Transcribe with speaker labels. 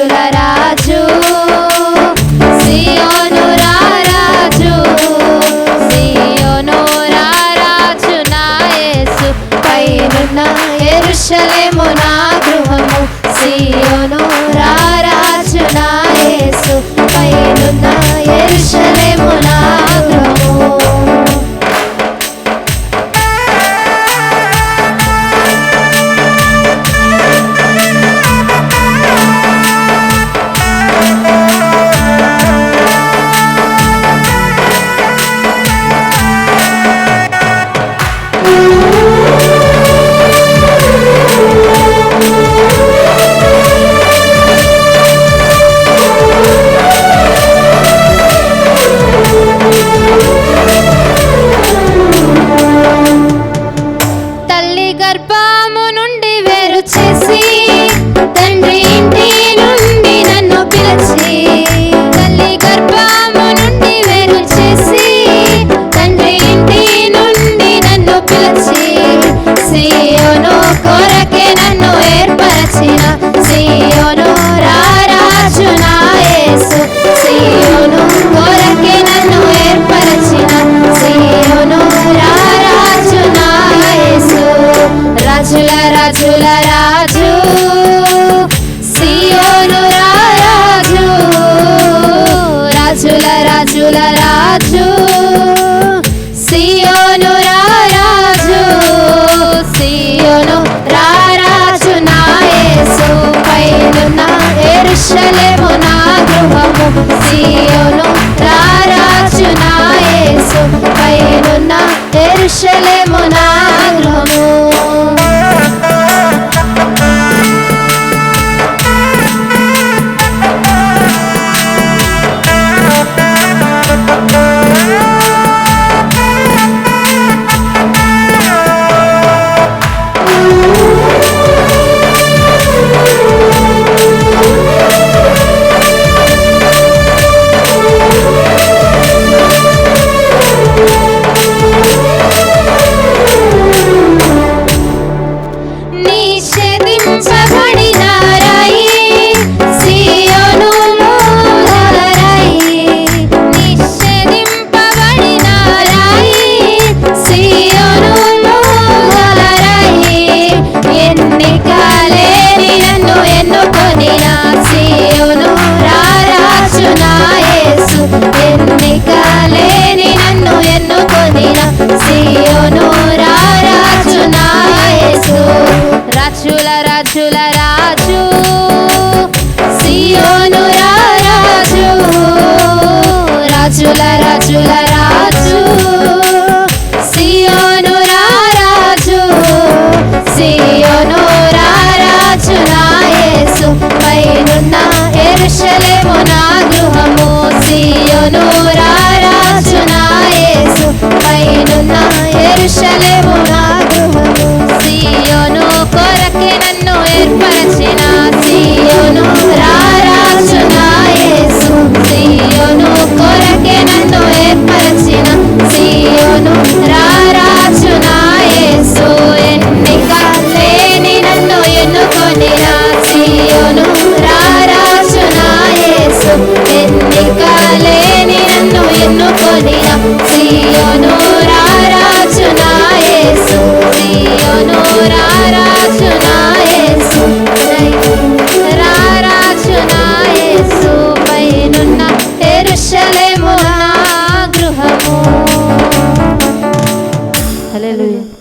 Speaker 1: రాజుల రాజు సియోను రారాజు సియోను రారాజు నా యేసు పైనున్న యెరూషలేము నా గృహము సియోను రారాజు నా యేసు పైనున్న యెరూషలేము నా గృహము గర్భము నుండి వేరు చేసి తండ్రి ఇంటి నుండి నన్ను పిలిచి తల్లి గర్భము నుండి వేరు చేసి తండ్రి ఇంటి నుండి నన్ను పిలిచి సియోను కొరకే నన్ను ఏర్పరచిన సియోను రారాజు నా యేసు సియోను కొరకే నన్ను ఏర్పరచిన సియోను రారాజు నా యేసు రాజుల రాజుల రాజు సియోను రారాజు రాజుల రాజుల రాజు సియోను రారాజు సియోను రారాజు నా యేసు పైనున్న యెరూషలేము నా గృహము సియోను రారాజు నా యేసు పైనున్న యెరూషలేము నా గృహము ఎన్నికలేని నన్ను ఎన్నుకొనిన సియోను